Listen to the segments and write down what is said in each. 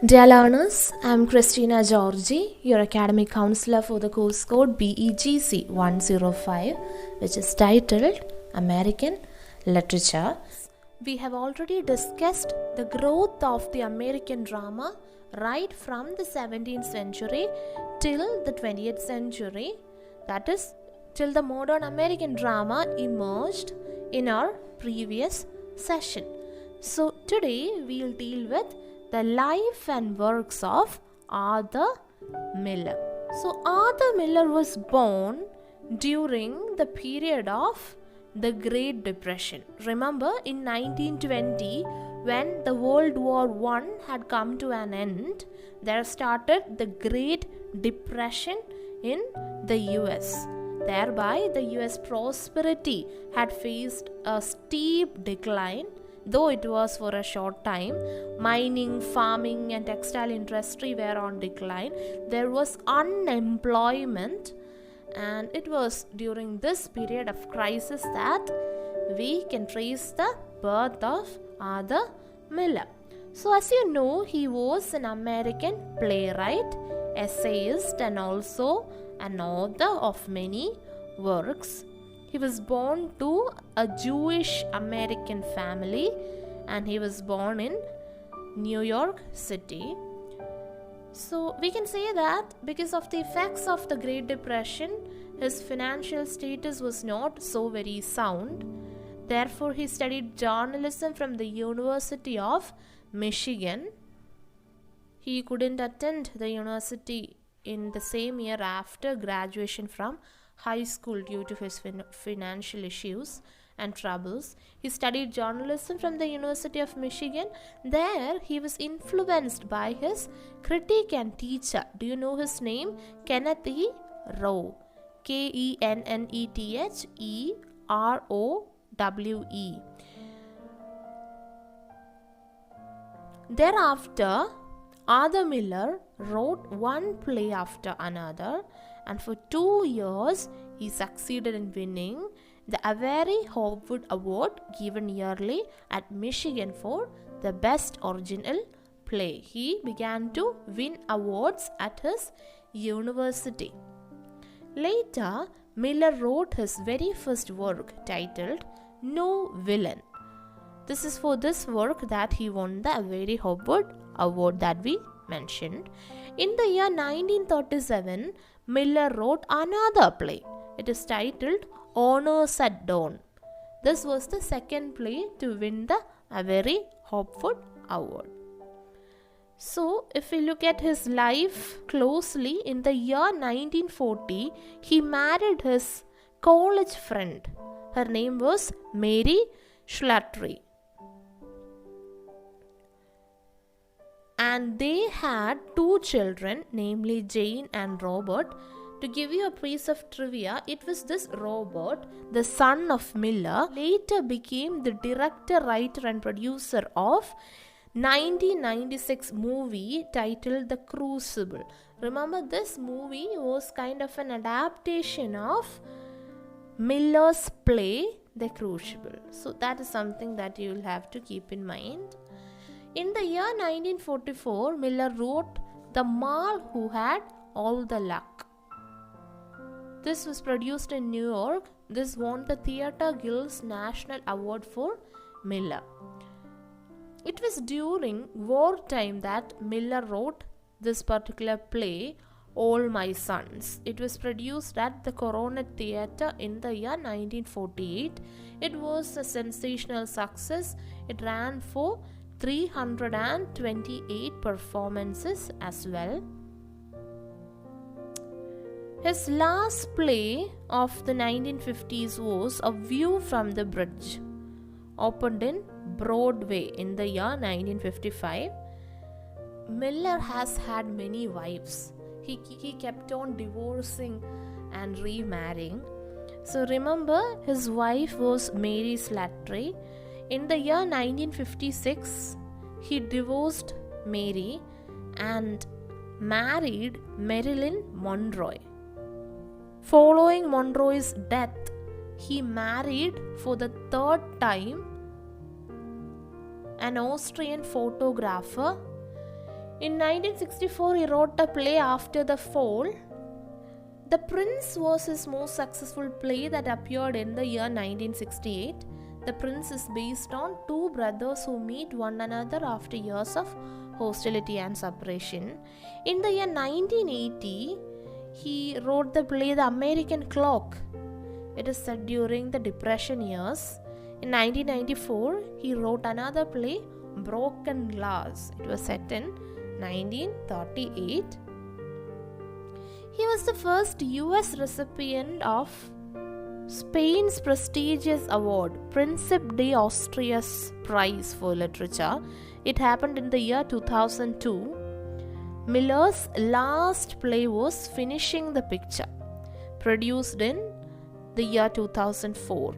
Dear learners, I am Christina Georgy, your academic counselor for the course code BEGC105, which is titled American Literature. We have already discussed the growth of the American drama right from the 17th century till the 20th century, that is, till the modern American drama emerged in our previous session. So today we will deal with the life and works of Arthur Miller. So Arthur Miller was born during the period of the Great Depression. Remember, in 1920, when the World War I had come to an end, there started the Great Depression in the US. Thereby, the US prosperity had faced a steep decline. Though it was for a short time, mining, farming and textile industry were on decline. There was unemployment, and it was during this period of crisis that we can trace the birth of Arthur Miller. So as you know, he was an American playwright, essayist and also an author of many works. He was born to a Jewish American family and he was born in New York City. So we can say that because of the effects of the Great Depression, his financial status was not so very sound. Therefore, he studied journalism from the University of Michigan. He couldn't attend the university in the same year after graduation from high school due to his financial issues and troubles. He studied journalism from the University of Michigan. There he was influenced by his critic and teacher. Do you know his name? Kenneth E. Rowe. Kennethrowe. Thereafter, Arthur Miller wrote one play after another, and for 2 years he succeeded in winning the Avery Hopwood Award given yearly at Michigan for the best original play. He began to win awards at his university. Later, Miller wrote his very first work titled No Villain. This is for this work that he won the Avery Hopwood Award that we mentioned. In the year 1937, Miller wrote another play. It is titled Honors at Dawn. This was the second play to win the Avery Hopwood Award. So, if we look at his life closely, in the year 1940, he married his college friend. Her name was Mary Slattery. And they had 2 children, namely Jane and Robert. To give you a piece of trivia, it was this Robert, the son of Miller, later became the director, writer and producer of 1996 movie titled The Crucible. Remember, this movie was kind of an adaptation of Miller's play The Crucible. So that is something that you will have to keep in mind. In the year 1944, Miller wrote The Mall Who Had All the Luck. This was produced in New York. This won the Theatre Guild's National Award for Miller. It was during wartime that Miller wrote this particular play, All My Sons. It was produced at the Coronet Theatre in the year 1948. It was a sensational success. It ran for 328 performances as well. His last play of the 1950s was A View from the Bridge, opened in Broadway in the year 1955. Miller has had many wives. He kept on divorcing and remarrying. So remember, his wife was Mary Slattery. In the year 1956, he divorced Mary and married Marilyn Monroe. Following Monroe's death, he married for the 3rd time an Austrian photographer. In 1964, he wrote a play After the Fall. The Prince was his most successful play that appeared in the year 1968. The Prince is based on two brothers who meet one another after years of hostility and separation. In the year 1980, he wrote the play The American Clock. It is set during the Depression years. In 1994, he wrote another play, Broken Glass. It was set in 1938. He was the first US recipient of Spain's prestigious award, Príncipe de Asturias Prize for Literature. It happened in the year 2002. Miller's last play was Finishing the Picture, produced in the year 2004.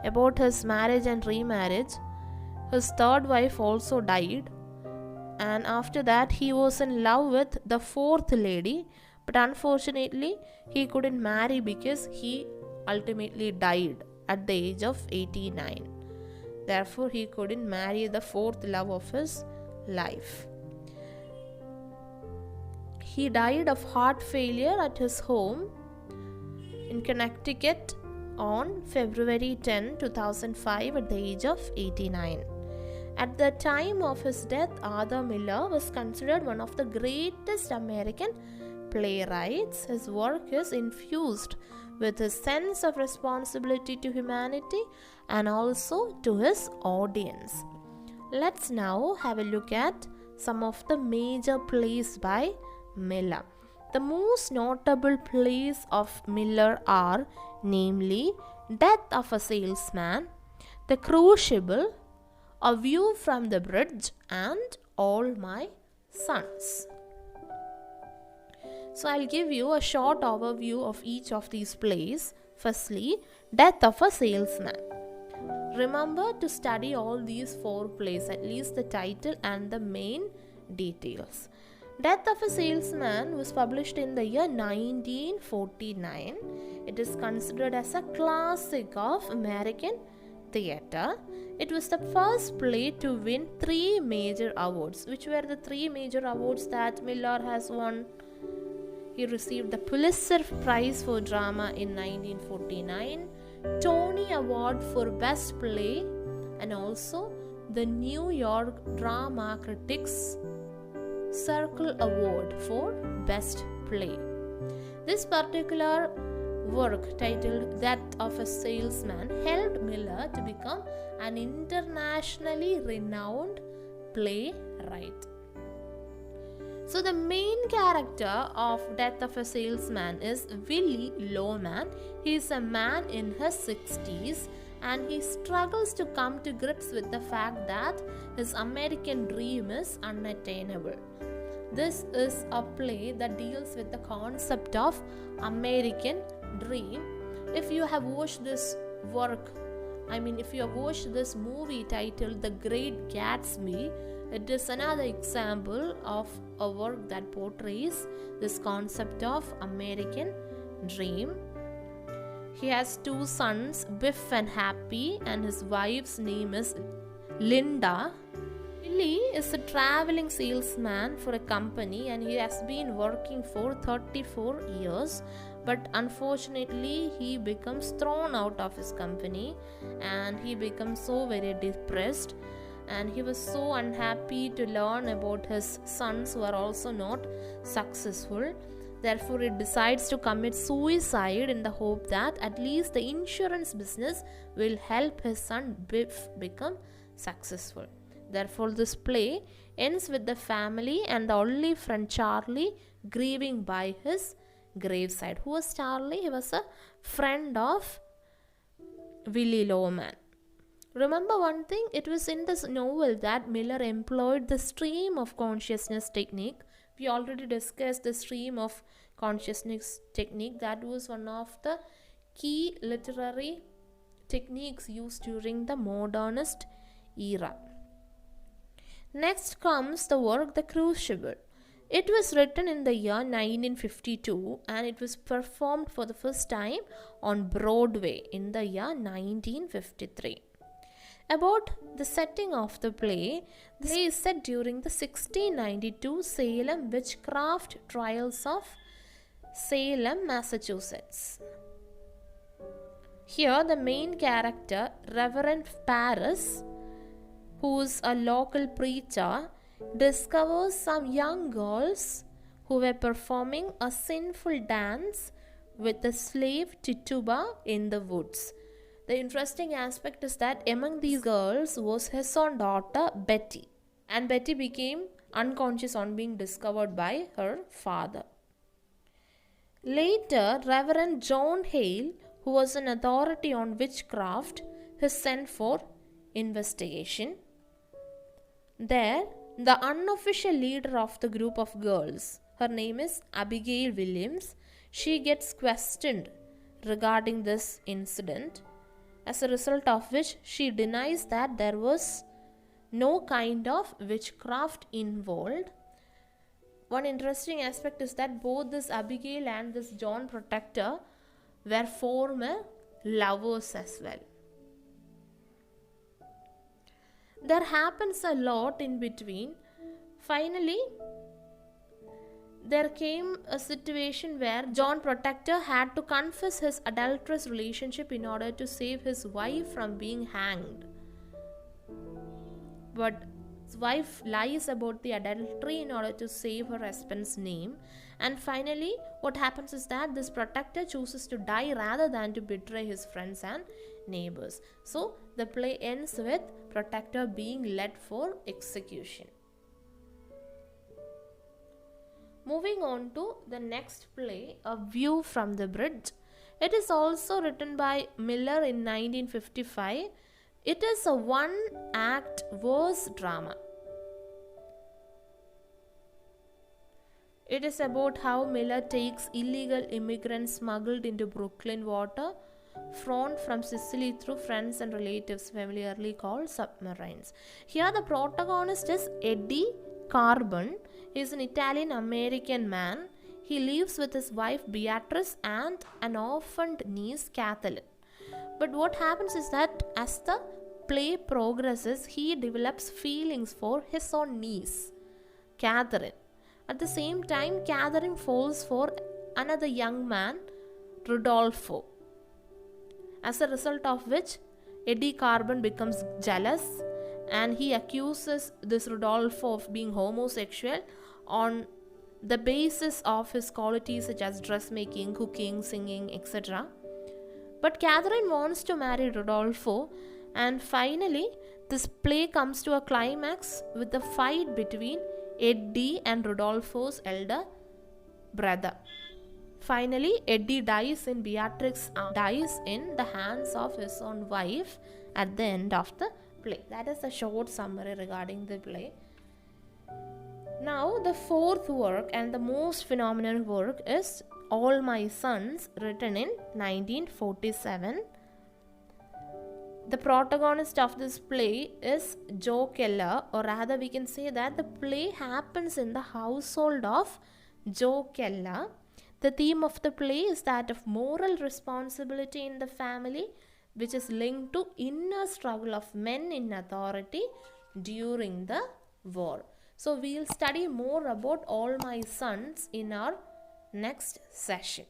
About his marriage and remarriage, his third wife also died, and after that he was in love with the fourth lady, but unfortunately he couldn't marry because he ultimately died at the age of 89. Therefore, he couldn't marry the fourth love of his life. He died of heart failure at his home in Connecticut on February 10, 2005 at the age of 89. At the time of his death, Arthur Miller was considered one of the greatest American playwrights. His work is infused with his sense of responsibility to humanity and also to his audience. Let's now have a look at some of the major plays by Miller. The most notable plays of Miller are namely Death of a Salesman, The Crucible, A View from the Bridge, and All My Sons. So I'll give you a short overview of each of these plays. Firstly, Death of a Salesman. Remember to study all these four plays, at least the title and the main details. Death of a Salesman was published in the year 1949. It is considered as a classic of American theatre. It was the first play to win 3 major awards. Which were the 3 major awards that Miller has won? He received the Pulitzer Prize for Drama in 1949, Tony Award for Best Play, and also the New York Drama Critics Circle Award for Best Play. This particular work, titled Death of a Salesman, helped Miller to become an internationally renowned playwright. So the main character of Death of a Salesman is Willie Loman. He is a man in his 60s and he struggles to come to grips with the fact that his American dream is unattainable. This is a play that deals with the concept of American dream. If you have watched this work, if you have watched this movie titled The Great Gatsby, it is another example of a work that portrays this concept of American dream. He has 2 sons, Biff and Happy, and his wife's name is Linda. Billy is a traveling salesman for a company and he has been working for 34 years, but unfortunately he becomes thrown out of his company and he becomes so very depressed, and he was so unhappy to learn about his sons who are also not successful. Therefore, he decides to commit suicide in the hope that at least the insurance business will help his son Biff become successful. Therefore, this play ends with the family and the only friend Charlie grieving by his graveside. Who was Charlie? He was a friend of Willie Loman. Remember one thing, it was in this novel that Miller employed the stream of consciousness technique. We already discussed the stream of consciousness technique. That was one of the key literary techniques used during the modernist era. Next comes the work The Crucible. It was written in the year 1952 and it was performed for the first time on Broadway in the year 1953. About the setting of the play is set during the 1692 Salem witchcraft trials of Salem, Massachusetts. Here, the main character, Reverend Paris, who's a local preacher, discovers some young girls who were performing a sinful dance with the slave Tituba in the woods. The interesting aspect is that among these girls was his own daughter Betty, and Betty became unconscious on being discovered by her father. Later, Reverend John Hale, who was an authority on witchcraft, is sent for investigation. There, the unofficial leader of the group of girls, her name is Abigail Williams, she gets questioned regarding this incident, as a result of which she denies that there was no kind of witchcraft involved. One interesting aspect is that both this Abigail and this John Protector were former lovers as well. There happens a lot in between. Finally, there came a situation where John Protector had to confess his adulterous relationship in order to save his wife from being hanged. But his wife lies about the adultery in order to save her husband's name. And finally, what happens is that this Protector chooses to die rather than to betray his friends and neighbors. So, the play ends with Protector being led for execution. Moving on to the next play, A View from the Bridge. It is also written by Miller in 1955. It is a one-act verse drama. It is about how Miller takes illegal immigrants smuggled into Brooklyn water front from Sicily through friends and relatives, familiarly called submarines. Here the protagonist is Eddie Carbon. He is an Italian-American man. He lives with his wife Beatrice and an orphaned niece Kathleen. But what happens is that as the play progresses, he develops feelings for his own niece, Catherine. At the same time, Catherine falls for another young man, Rodolfo. As a result of which, Eddie Carbon becomes jealous and he accuses this Rodolfo of being homosexual on the basis of his qualities such as dressmaking, cooking, singing, etc. But Catherine wants to marry Rodolfo, and finally this play comes to a climax with the fight between Eddie and Rodolfo's elder brother. Finally, Eddie dies in the hands of his own wife at the end of the play. That is a short summary regarding the play. Now, the fourth work and the most phenomenal work is All My Sons, written in 1947. The protagonist of this play is Joe Keller, or rather we can say that the play happens in the household of Joe Keller. The theme of the play is that of moral responsibility in the family, which is linked to inner struggle of men in authority during the war. So we will study more about All My Sons in our next session.